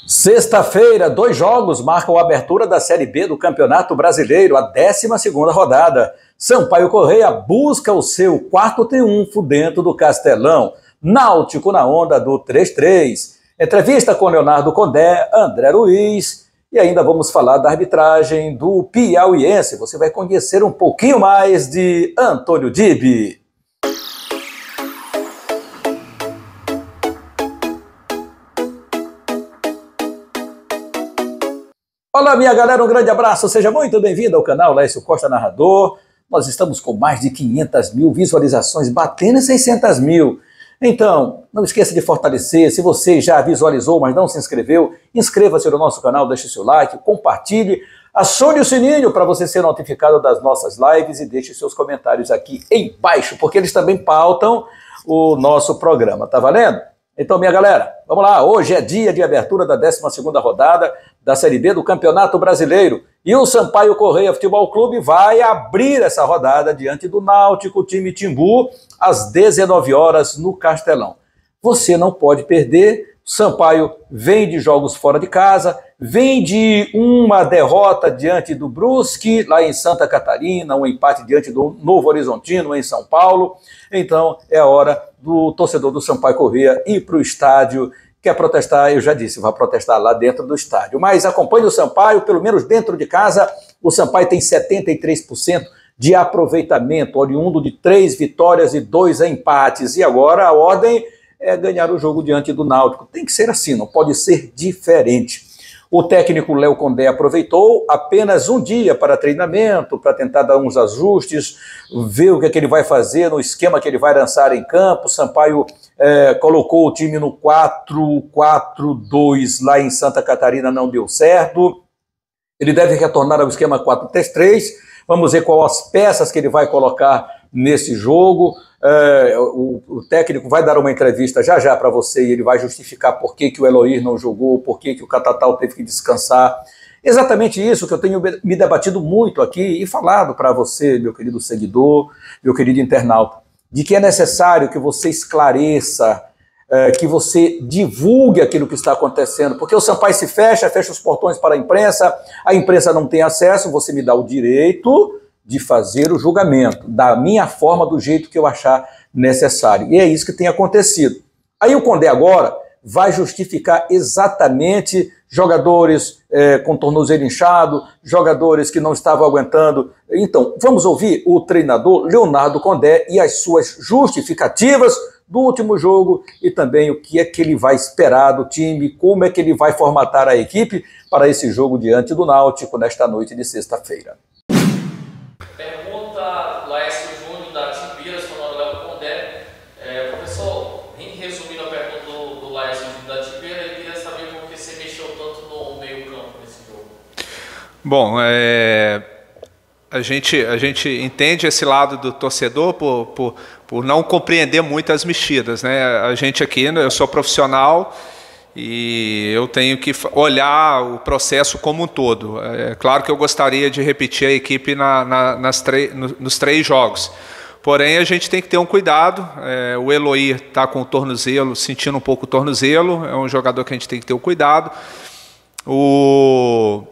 Sexta-feira, 2 jogos marcam a abertura da Série B do Campeonato Brasileiro, a 12ª rodada. Sampaio Corrêa busca o seu 4º triunfo dentro do Castelão. Náutico na onda do 3-3. Entrevista com Leonardo Condé, André Luiz e ainda vamos falar da arbitragem do Piauiense. Você vai conhecer um pouquinho mais de Antônio Dibi. Olá, minha galera, um grande abraço, seja muito bem-vindo ao canal Laércio Costa Narrador. Nós estamos com mais de 500 mil visualizações, batendo 600 mil. Então, não esqueça de fortalecer, se você já visualizou, mas não se inscreveu, inscreva-se no nosso canal, deixe seu like, compartilhe, acione o sininho para você ser notificado das nossas lives e deixe seus comentários aqui embaixo, porque eles também pautam o nosso programa, tá valendo? Então, minha galera, vamos lá, hoje é dia de abertura da 12ª rodada da Série B do Campeonato Brasileiro e o Sampaio Corrêa Futebol Clube vai abrir essa rodada diante do Náutico, time Timbu, às 19 horas no Castelão. Você não pode perder, o Sampaio vem de jogos fora de casa, vem de uma derrota diante do Brusque, lá em Santa Catarina, um empate diante do Novo Horizontino, em São Paulo. Então é a hora do torcedor do Sampaio Corrêa ir para o estádio. Quer protestar? Eu já disse, vai protestar lá dentro do estádio. Mas acompanhe o Sampaio, pelo menos dentro de casa. O Sampaio tem 73% de aproveitamento, oriundo de 3 vitórias e 2 empates. E agora a ordem é ganhar o jogo diante do Náutico. Tem que ser assim, não pode ser diferente. O técnico Léo Condé aproveitou apenas um dia para treinamento, para tentar dar uns ajustes, ver o que é que ele vai fazer no esquema que ele vai lançar em campo. O Sampaio colocou o time no 4-4-2 lá em Santa Catarina, não deu certo. Ele deve retornar ao esquema 4-3-3. Vamos ver quais as peças que ele vai colocar nesse jogo. O técnico vai dar uma entrevista já para você e ele vai justificar por que o Eloir não jogou, por que o Catatal teve que descansar. Exatamente isso que eu tenho me debatido muito aqui e falado para você, meu querido seguidor, meu querido internauta, de que é necessário que você esclareça, que você divulgue aquilo que está acontecendo, porque o Sampaio se fecha os portões para a imprensa não tem acesso, você me dá o direito de fazer o julgamento, da minha forma, do jeito que eu achar necessário. E é isso que tem acontecido. Aí o Condé agora vai justificar exatamente jogadores com tornozelo inchado, jogadores que não estavam aguentando. Então, vamos ouvir o treinador Leonardo Condé e as suas justificativas do último jogo e também o que é que ele vai esperar do time, como é que ele vai formatar a equipe para esse jogo diante do Náutico nesta noite de sexta-feira. Pergunta Laércio Júnior da Timbiras, falando Léo Condé. Professor, resumindo a pergunta do Laércio Júnior da Timbiras, ele queria saber por que você mexeu tanto no meio-campo nesse jogo. Bom, a gente entende esse lado do torcedor por não compreender muito as mexidas, né? A gente aqui, eu sou profissional e eu tenho que olhar o processo como um todo. É claro que eu gostaria de repetir a equipe nos 3 jogos. Porém, a gente tem que ter um cuidado. O Eloir está com o tornozelo, sentindo um pouco o tornozelo. É um jogador que a gente tem que ter o cuidado. O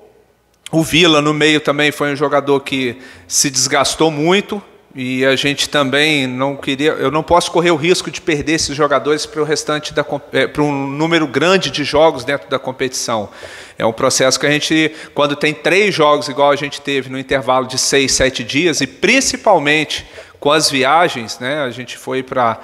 Vila, no meio, também foi um jogador que se desgastou muito. E a gente também não queria. Eu não posso correr o risco de perder esses jogadores para o restante para um número grande de jogos dentro da competição. É um processo que a gente, quando tem 3 jogos igual a gente teve no intervalo de 6, 7 dias, e principalmente com as viagens, né? A gente foi para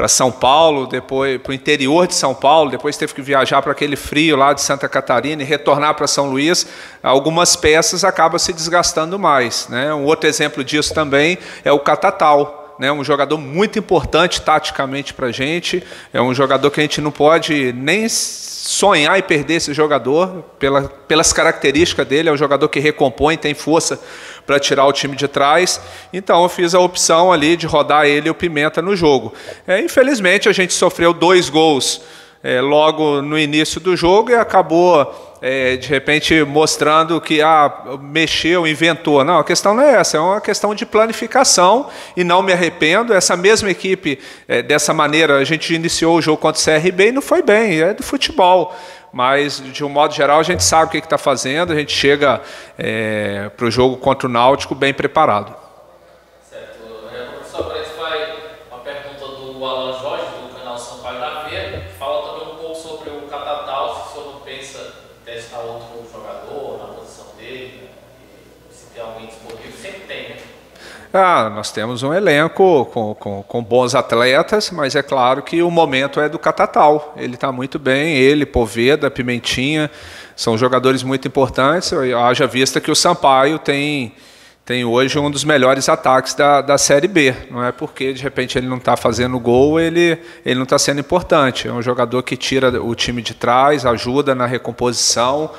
São Paulo, depois para o interior de São Paulo, depois teve que viajar para aquele frio lá de Santa Catarina e retornar para São Luís. Algumas peças acabam se desgastando mais, né? Um outro exemplo disso também é o Catatal, né? Um jogador muito importante taticamente para a gente, é um jogador que a gente não pode nem sonhar em perder esse jogador, pelas características dele, é um jogador que recompõe, tem força para tirar o time de trás. Então eu fiz a opção ali de rodar ele e o Pimenta no jogo. Infelizmente a gente sofreu 2 gols logo no início do jogo e acabou de repente mostrando que mexeu, inventou. Não, a questão não é essa, é uma questão de planificação e não me arrependo. Essa mesma equipe, dessa maneira, a gente iniciou o jogo contra o CRB e não foi bem, é do futebol. mas de um modo geral a gente sabe o que está fazendo, a gente chega para o jogo contra o Náutico bem preparado. Certo. Professor, agora a gente vai uma pergunta do Alan Jorge, do canal Sampaio da Veia, que fala também um pouco sobre o Catatal, se o senhor não pensa em testar outro jogador na posição dele, se tem alguém disponível, sempre tem, né? Nós temos um elenco com bons atletas, mas é claro que o momento é do Catatal. Ele está muito bem, ele, Poveda, Pimentinha, são jogadores muito importantes. Haja vista que o Sampaio tem hoje um dos melhores ataques da Série B. Não é porque, de repente, ele não está fazendo gol, ele não está sendo importante. É um jogador que tira o time de trás, ajuda na recomposição.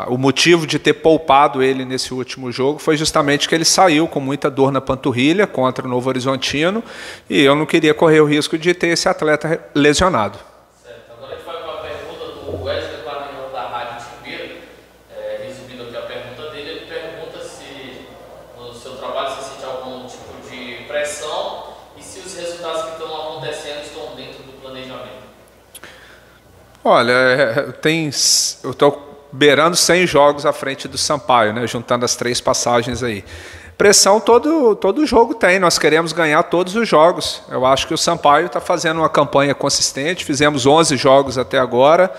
O motivo de ter poupado ele nesse último jogo foi justamente que ele saiu com muita dor na panturrilha contra o Novo Horizontino e eu não queria correr o risco de ter esse atleta lesionado. Certo. Agora a gente vai para a pergunta do Wesley Clarinão da Rádio Timbeira. Resumindo aqui a pergunta dele, ele pergunta se no seu trabalho você sente algum tipo de pressão e se os resultados que estão acontecendo estão dentro do planejamento. Olha, eu estou beirando 100 jogos à frente do Sampaio, né, juntando as 3 passagens aí. Pressão todo jogo tem, nós queremos ganhar todos os jogos. Eu acho que o Sampaio está fazendo uma campanha consistente, fizemos 11 jogos até agora,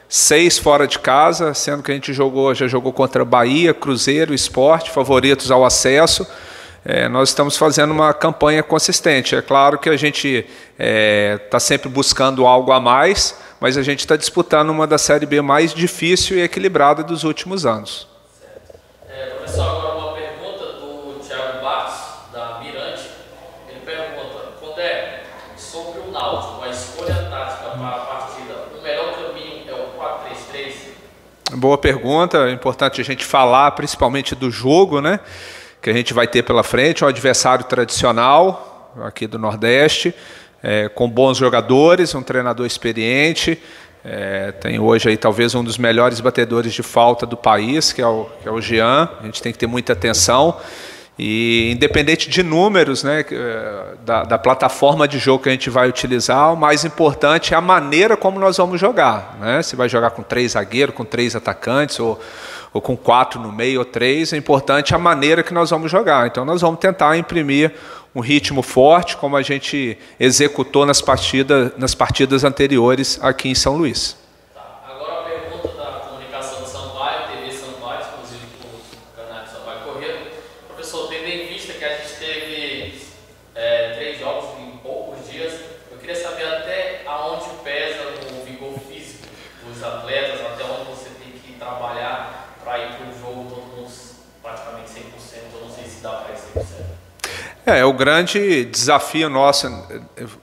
6 fora de casa, sendo que a gente já jogou contra Bahia, Cruzeiro, Sport, favoritos ao acesso. Nós estamos fazendo uma campanha consistente. É claro que a gente está sempre buscando algo a mais, mas a gente está disputando uma da Série B mais difícil e equilibrada dos últimos anos. Certo. Professor, agora uma pergunta do Thiago Barros, da Mirante. Ele pergunta, Condé, sobre o Náutico, a escolha tática para a partida, o melhor caminho é o 4-3-3? Boa pergunta, é importante a gente falar principalmente do jogo, né, que a gente vai ter pela frente, um adversário tradicional aqui do Nordeste, com bons jogadores, um treinador experiente, tem hoje aí talvez um dos melhores batedores de falta do país, que é o Jean. A gente tem que ter muita atenção e, independente de números, né, da plataforma de jogo que a gente vai utilizar, o mais importante é a maneira como nós vamos jogar, né? Se vai jogar com 3 zagueiros, com 3 atacantes ou com 4 no meio ou 3, é importante a maneira que nós vamos jogar. Então nós vamos tentar imprimir um ritmo forte, como a gente executou nas partidas anteriores aqui em São Luís. Tá. Agora a pergunta da comunicação do Sampaio, TV Sampaio, exclusivo para o canal de Sampaio Corrêa. Professor, tendo em vista que a gente teve 3 jogos em poucos dias, eu queria saber até aonde pesa o vigor físico dos atletas, até onde você tem que trabalhar para ir para o jogo todo mundo praticamente 100%, eu não sei se dá para ir 100%. O grande desafio nosso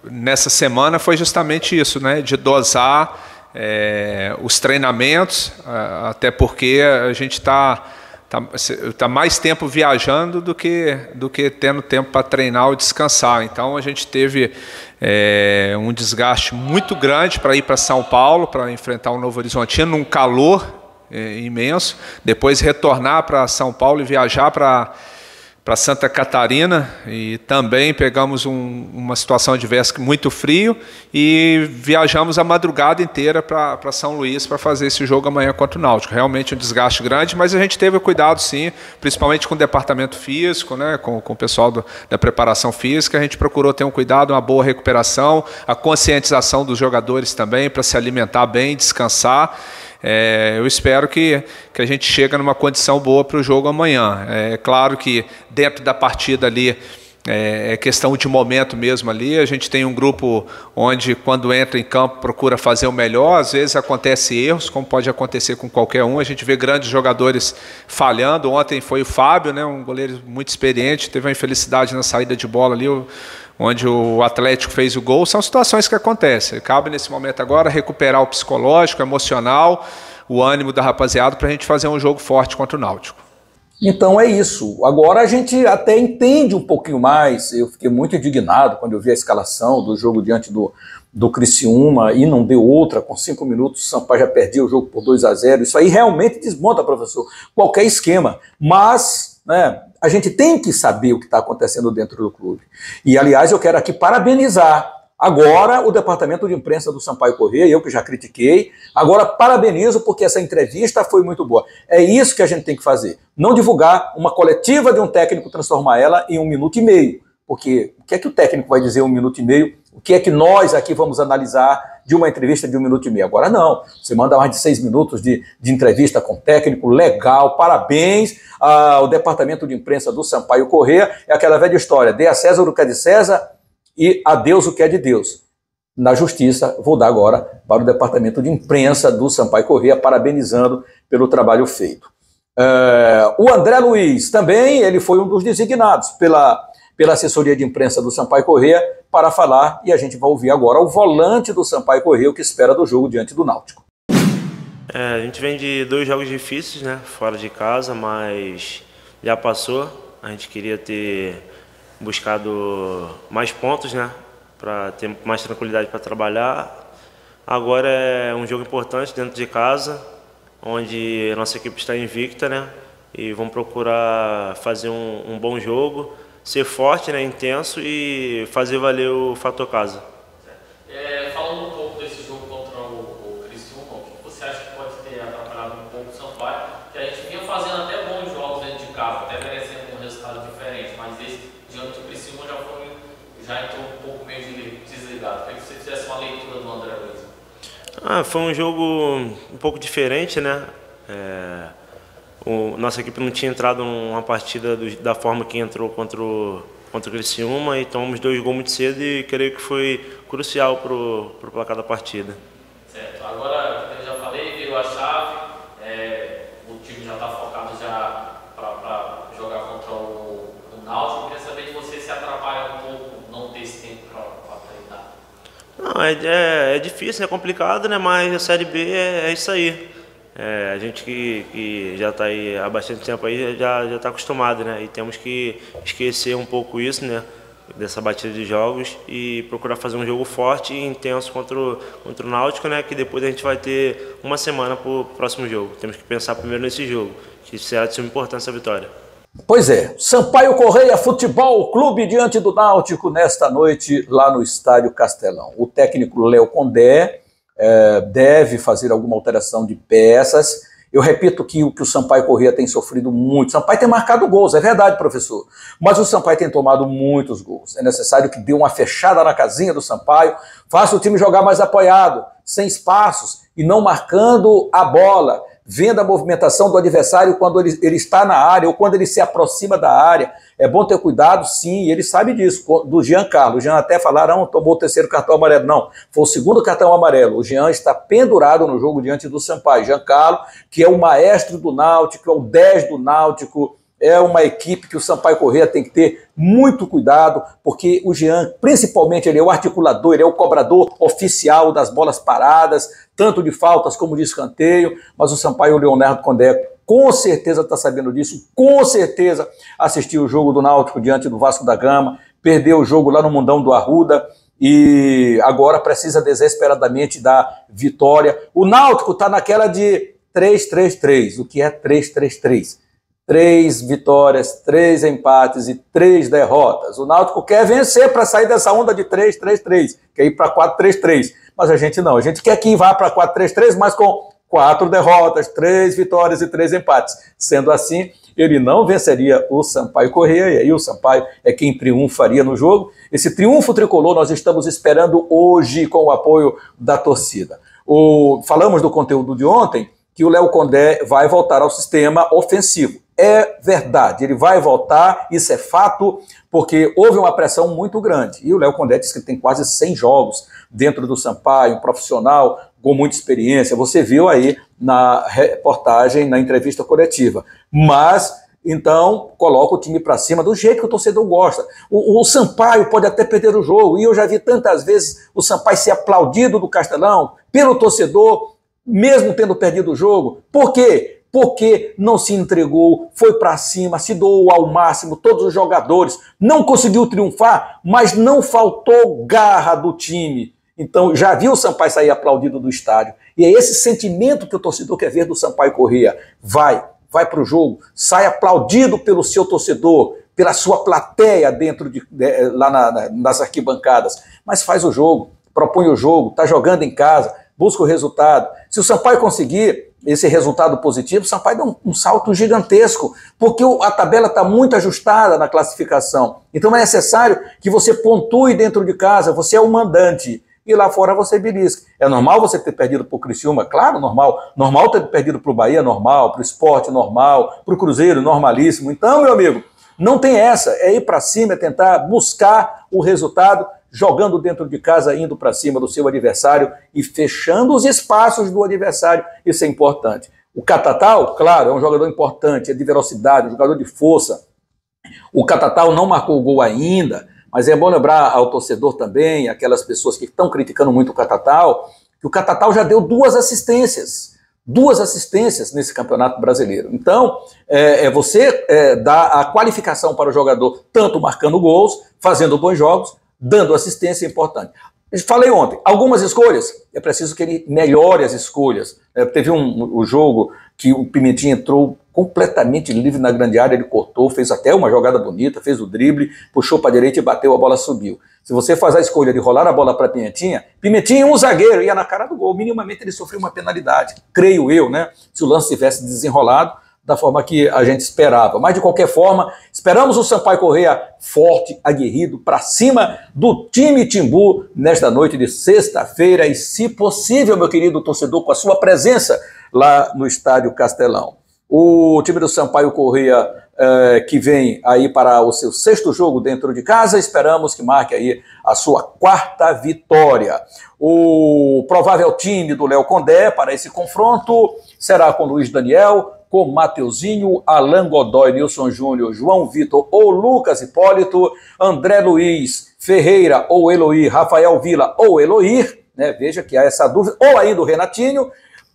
nessa semana foi justamente isso, né, de dosar os treinamentos, até porque a gente está mais tempo viajando do que tendo tempo para treinar ou descansar. Então a gente teve um desgaste muito grande para ir para São Paulo, para enfrentar o Novo Horizontino, num calor imenso, depois retornar para São Paulo e viajar para Santa Catarina, e também pegamos uma situação adversa muito frio e viajamos a madrugada inteira para São Luís para fazer esse jogo amanhã contra o Náutico. Realmente um desgaste grande, mas a gente teve cuidado sim, principalmente com o departamento físico, né, com o pessoal da preparação física. A gente procurou ter um cuidado, uma boa recuperação, a conscientização dos jogadores também para se alimentar bem, descansar. Eu espero que a gente chegue numa condição boa para o jogo amanhã. É claro que dentro da partida ali é questão de momento mesmo ali. A gente tem um grupo onde, quando entra em campo, procura fazer o melhor. Às vezes acontece erros, como pode acontecer com qualquer um. A gente vê grandes jogadores falhando. Ontem foi o Fábio, né, um goleiro muito experiente, teve uma infelicidade na saída de bola ali, onde o Atlético fez o gol. São situações que acontecem. Cabe nesse momento agora recuperar o psicológico, o emocional, o ânimo da rapaziada para a gente fazer um jogo forte contra o Náutico. Então é isso. Agora a gente até entende um pouquinho mais. Eu fiquei muito indignado quando eu vi a escalação do jogo diante do Criciúma e não deu outra. Com 5 minutos o Sampaio já perdia o jogo por 2-0. Isso aí realmente desmonta, professor, qualquer esquema. Mas, né, a gente tem que saber o que está acontecendo dentro do clube. E, aliás, eu quero aqui parabenizar Agora, o departamento de imprensa do Sampaio Corrêa, eu que já critiquei, agora parabenizo porque essa entrevista foi muito boa. É isso que a gente tem que fazer. Não divulgar uma coletiva de um técnico, transformar ela em 1 minuto e meio. Porque o que é que o técnico vai dizer em 1 minuto e meio? O que é que nós aqui vamos analisar de uma entrevista de 1 minuto e meio? Agora não. Você manda mais de 6 minutos de entrevista com o técnico, legal, parabéns ao departamento de imprensa do Sampaio Corrêa. É aquela velha história, dê a César o que é de César e a Deus o que é de Deus. Na justiça, vou dar agora para o departamento de imprensa do Sampaio Corrêa, parabenizando pelo trabalho feito. O André Luiz também, ele foi um dos designados pela assessoria de imprensa do Sampaio Corrêa para falar, e a gente vai ouvir agora o volante do Sampaio Corrêa, o que espera do jogo diante do Náutico. A gente vem de 2 jogos difíceis, né, fora de casa, mas já passou. A gente queria ter buscado mais pontos, né, para ter mais tranquilidade para trabalhar. Agora é um jogo importante dentro de casa, onde a nossa equipe está invicta, né, e vamos procurar fazer um bom jogo, ser forte, né, intenso e fazer valer o fator casa. Falando um pouco desse jogo contra o Criciúma, o que você acha que pode ter atrapalhado um pouco o Sampaio? Que a gente vinha fazendo até bons jogos dentro de casa, até merecendo um resultado diferente, mas esse diante do Criciúma já entrou um pouco meio desligado. Queria que você fizesse uma leitura do André Luiz. Foi um jogo um pouco diferente, né? Nossa equipe não tinha entrado numa partida da forma que entrou contra o Criciúma e tomamos 2 gols muito cedo e creio que foi crucial para o placar da partida. Certo. Agora, como eu já falei, virou a chave, o time já está focado já para jogar contra o Náutico. Eu queria saber de você se atrapalha um pouco não ter esse tempo para treinar. Não, é difícil, é complicado, né? Mas a Série B é isso aí. A gente que já está aí há bastante tempo aí já está acostumado, né? E temos que esquecer um pouco isso, né? Dessa batida de jogos e procurar fazer um jogo forte e intenso contra o Náutico, né? Que depois a gente vai ter uma semana para o próximo jogo. Temos que pensar primeiro nesse jogo, que será de suma importância a vitória. Pois é, Sampaio Corrêa Futebol Clube diante do Náutico nesta noite lá no Estádio Castelão. O técnico Léo Condé deve fazer alguma alteração de peças. Eu repito que o Sampaio Corrêa tem sofrido muito. O Sampaio tem marcado gols, é verdade, professor. Mas o Sampaio tem tomado muitos gols. É necessário que dê uma fechada na casinha do Sampaio, faça o time jogar mais apoiado, sem espaços e não marcando a bola, vendo a movimentação do adversário quando ele está na área ou quando ele se aproxima da área. É bom ter cuidado, sim, ele sabe disso, do Jean Carlos. O Jean até falaram, tomou o 3º cartão amarelo. Não, foi o 2º cartão amarelo. O Jean está pendurado no jogo diante do Sampaio. Jean Carlos, que é o maestro do Náutico, é o 10 do Náutico, é uma equipe que o Sampaio Corrêa tem que ter muito cuidado, porque o Jean, principalmente, ele é o articulador, ele é o cobrador oficial das bolas paradas, tanto de faltas como de escanteio, mas o Sampaio, o Leonardo Condé, com certeza está sabendo disso, com certeza assistiu o jogo do Náutico diante do Vasco da Gama, perdeu o jogo lá no Mundão do Arruda e agora precisa desesperadamente da vitória. O Náutico está naquela de 3-3-3, o que é 3-3-3? 3 vitórias, 3 empates e 3 derrotas. O Náutico quer vencer para sair dessa onda de 3-3-3, quer ir para 4-3-3. Mas a gente não, a gente quer que vá para 4-3-3, mas com 4 derrotas, 3 vitórias e 3 empates. Sendo assim, ele não venceria o Sampaio Corrêa, e aí o Sampaio é quem triunfaria no jogo. Esse triunfo tricolor nós estamos esperando hoje com o apoio da torcida. Falamos do conteúdo de ontem, que o Léo Condé vai voltar ao sistema ofensivo. É verdade, ele vai voltar, isso é fato, porque houve uma pressão muito grande. E o Léo Condé disse que tem quase 100 jogos dentro do Sampaio, um profissional com muita experiência. Você viu aí na reportagem, na entrevista coletiva. Mas, então, coloca o time para cima do jeito que o torcedor gosta. O Sampaio pode até perder o jogo, e eu já vi tantas vezes o Sampaio ser aplaudido do Castelão pelo torcedor, mesmo tendo perdido o jogo. Por quê? Porque não se entregou, foi para cima, se doou ao máximo, todos os jogadores, não conseguiu triunfar, mas não faltou garra do time. Então, já viu o Sampaio sair aplaudido do estádio. E é esse sentimento que o torcedor quer ver do Sampaio Corrêa. Vai para o jogo, sai aplaudido pelo seu torcedor, pela sua plateia dentro lá nas arquibancadas, mas faz o jogo, propõe o jogo, está jogando em casa, busca o resultado. Se o Sampaio conseguir esse resultado positivo, o Sampaio dá um salto gigantesco, porque a tabela está muito ajustada na classificação. Então é necessário que você pontue dentro de casa, você é o mandante, e lá fora você belisca. É normal você ter perdido para o Criciúma? Claro, normal. Normal ter perdido para o Bahia? Normal. Para o Sport? Normal. Para o Cruzeiro? Normalíssimo. Então, meu amigo, não tem essa. É ir para cima, é tentar buscar o resultado, jogando dentro de casa, indo para cima do seu adversário e fechando os espaços do adversário. Isso é importante. O Catatal, claro, é um jogador importante, é de velocidade, um jogador de força. O Catatal não marcou o gol ainda, mas é bom lembrar ao torcedor também, aquelas pessoas que estão criticando muito o Catatal, que o Catatal já deu 2 assistências nesse Campeonato Brasileiro. Então, você dá a qualificação para o jogador, tanto marcando gols, fazendo bons jogos, dando assistência, é importante. Falei ontem, algumas escolhas, é preciso que ele melhore as escolhas. Teve um jogo que o Pimentinha entrou completamente livre na grande área, ele cortou, fez até uma jogada bonita, fez o drible, puxou para a direita e bateu, a bola subiu. Se você faz a escolha de rolar a bola para Pimentinha, um zagueiro, ia na cara do gol, minimamente ele sofreu uma penalidade, creio eu, né? Se o lance tivesse desenrolado da forma que a gente esperava. Mas, de qualquer forma, esperamos o Sampaio Corrêa forte, aguerrido, para cima do time Timbu nesta noite de sexta-feira e, se possível, meu querido torcedor, com a sua presença lá no Estádio Castelão. O time do Sampaio Corrêa, que vem aí para o seu 6º jogo dentro de casa, esperamos que marque aí a sua 4ª vitória. O provável time do Léo Condé para esse confronto será com Luiz Daniel, com Mateuzinho, Alan Godoy, Nilson Júnior, João Vitor ou Lucas Hipólito, André Luiz, Ferreira ou Eloir, Rafael Vila ou Eloir, né? Veja que há essa dúvida, ou ainda o Renatinho.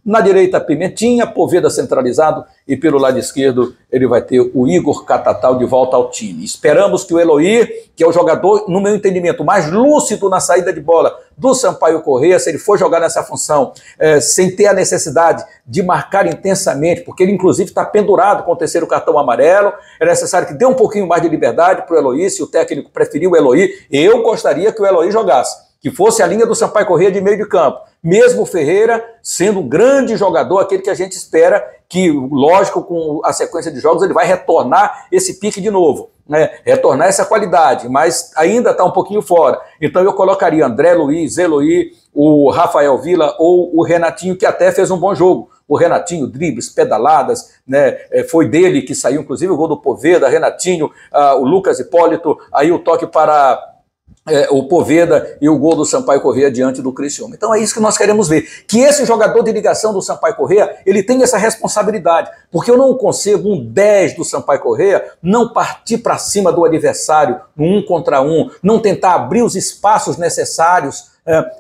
Na direita, Pimentinha, Poveda centralizado, e pelo lado esquerdo ele vai ter o Igor Catatal de volta ao time. Esperamos que o Eloir, que é o jogador, no meu entendimento, mais lúcido na saída de bola do Sampaio Corrêa, se ele for jogar nessa função, sem ter a necessidade de marcar intensamente, porque ele inclusive está pendurado com o 3º cartão amarelo, é necessário que dê um pouquinho mais de liberdade para o Eloir, se o técnico preferiu o Eloir. Eu gostaria que o Eloir jogasse, que fosse a linha do Sampaio Corrêa de meio de campo. Mesmo o Ferreira sendo um grande jogador, aquele que a gente espera que, lógico, com a sequência de jogos, ele vai retornar esse pique de novo, né? Retornar essa qualidade, mas ainda está um pouquinho fora. Então eu colocaria André Luiz, Eloir, o Rafael Vila ou o Renatinho, que até fez um bom jogo. O Renatinho, dribles, pedaladas, né? Foi dele que saiu, inclusive, o gol do Poveda, Renatinho, o Lucas Hipólito, aí o toque para o Poveda e o gol do Sampaio Corrêa diante do Criciúma. Então é isso que nós queremos ver, que esse jogador de ligação do Sampaio Corrêa, ele tem essa responsabilidade, porque eu não concebo um 10 do Sampaio Corrêa não partir para cima do adversário no 1 contra 1, não tentar abrir os espaços necessários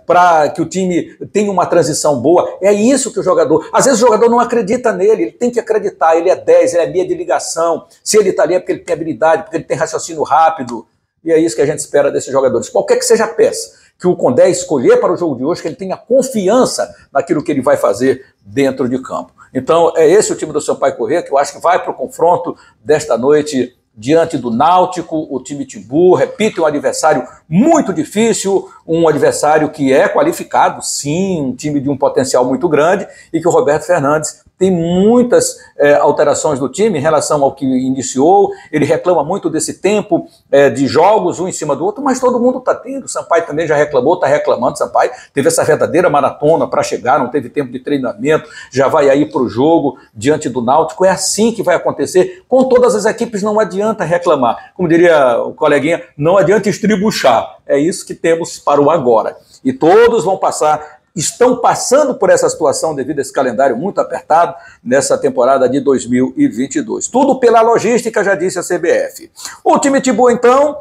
para que o time tenha uma transição boa. É isso que o jogador... Às vezes o jogador não acredita nele, ele tem que acreditar, ele é 10, ele é meia de ligação, se ele está ali é porque ele tem habilidade, porque ele tem raciocínio rápido. E é isso que a gente espera desses jogadores. Qualquer que seja a peça que o Condé escolher para o jogo de hoje, que ele tenha confiança naquilo que ele vai fazer dentro de campo. Então é esse o time do Sampaio Corrêa que eu acho que vai para o confronto desta noite diante do Náutico, o time Timbu. Repito, um adversário muito difícil, um adversário que é qualificado, sim, um time de um potencial muito grande e que o Roberto Fernandes tem muitas alterações do time em relação ao que iniciou. Ele reclama muito desse tempo de jogos, um em cima do outro, mas todo mundo está tendo. O Sampaio também já reclamou, está reclamando. O Sampaio teve essa verdadeira maratona para chegar, não teve tempo de treinamento, já vai aí para o jogo diante do Náutico. É assim que vai acontecer com todas as equipes, não adianta reclamar. Como diria o coleguinha, não adianta estribuchar. É isso que temos para o agora. E todos vão passar... estão passando por essa situação devido a esse calendário muito apertado nessa temporada de 2022. Tudo pela logística, já disse a CBF. O time Timbu, então,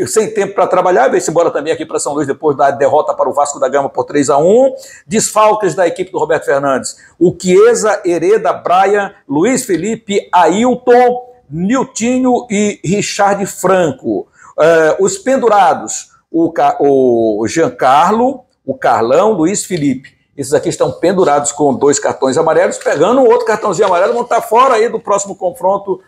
sem tempo para trabalhar, veio-se embora também aqui para São Luís depois da derrota para o Vasco da Gama por 3-1. Desfalques da equipe do Roberto Fernandes: o Chiesa, Hereda, Brian, Luiz Felipe, Ailton, Niltinho e Richard Franco. Os pendurados: o Giancarlo, o Carlão, Luiz Felipe. Esses aqui estão pendurados com 2 cartões amarelos, pegando um outro cartãozinho amarelo, vão estar fora aí do próximo confronto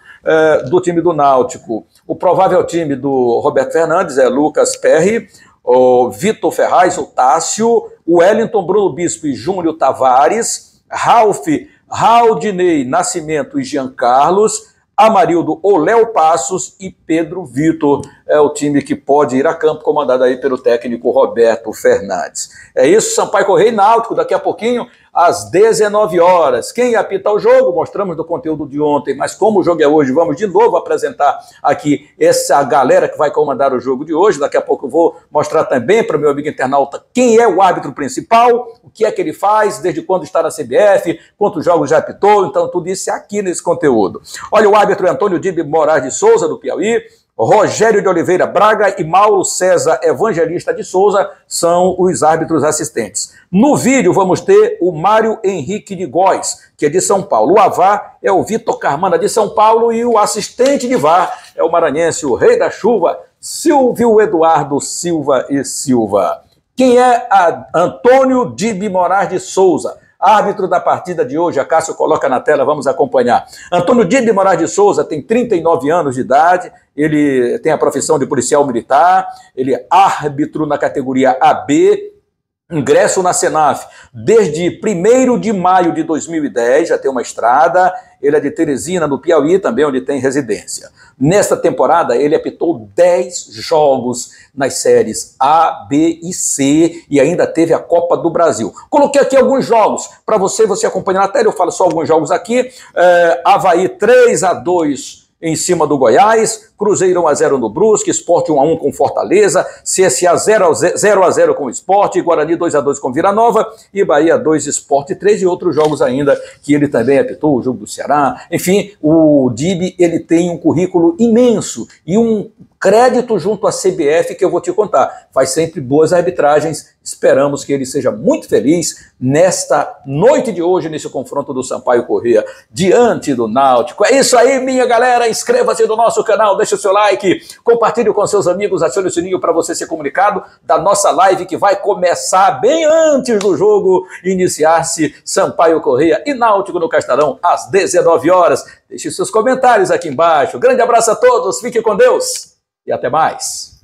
do time do Náutico. O provável time do Roberto Fernandes é Lucas Perry, o Vitor Ferraz, o Tássio, o Wellington, Bruno Bispo e Júnior Tavares, Ralf, Raudinei, Nascimento e Jean Carlos, Amarildo, o Léo Passos e Pedro Vitor. É o time que pode ir a campo, comandado aí pelo técnico Roberto Fernandes. É isso, Sampaio Corrêa e Náutico, daqui a pouquinho, às 19 horas. Quem apita o jogo, mostramos no conteúdo de ontem, mas como o jogo é hoje, vamos de novo apresentar aqui essa galera que vai comandar o jogo de hoje. Daqui a pouco eu vou mostrar também para o meu amigo internauta quem é o árbitro principal, o que é que ele faz, desde quando está na CBF, quantos jogos já apitou, então tudo isso é aqui nesse conteúdo. Olha, o árbitro é Antônio Dibe Moraes de Souza, do Piauí, Rogério de Oliveira Braga e Mauro César Evangelista de Souza são os árbitros assistentes. No vídeo vamos ter o Mário Henrique de Góes, que é de São Paulo. O AVAR é o Vitor Carmana de São Paulo e o assistente de VAR é o maranhense, o rei da chuva, Silvio Eduardo Silva e Silva. Quem é Antônio Dibe Moraes de Souza? Árbitro da partida de hoje, a Cássio coloca na tela, vamos acompanhar. Antônio Dibe Moraes de Souza tem 39 anos de idade, ele tem a profissão de policial militar, ele é árbitro na categoria AB, ingresso na Senaf desde 1º de maio de 2010, já tem uma estrada, ele é de Teresina, no Piauí, também onde tem residência. Nesta temporada, ele apitou 10 jogos nas séries A, B e C e ainda teve a Copa do Brasil. Coloquei aqui alguns jogos para você acompanhar na tela, eu falo só alguns jogos aqui. Avaí 3-2 em cima do Goiás, Cruzeiro 1-0 no Brusque, Sport 1-1 com Fortaleza, CSA 0-0 com o Sport, Guarani 2-2 com Vila Nova e Bahia 2, Sport 3 e outros jogos ainda que ele também apitou, o jogo do Ceará. Enfim, o Dibe, ele tem um currículo imenso e um crédito junto à CBF que eu vou te contar. Faz sempre boas arbitragens, esperamos que ele seja muito feliz nesta noite de hoje, nesse confronto do Sampaio Corrêa diante do Náutico. É isso aí, minha galera, inscreva-se no nosso canal, deixe o seu like, compartilhe com seus amigos, acione o sininho para você ser comunicado da nossa live que vai começar bem antes do jogo iniciar-se, Sampaio Corrêa e Náutico no Castelão às 19 horas. Deixe seus comentários aqui embaixo. Grande abraço a todos, fique com Deus e até mais.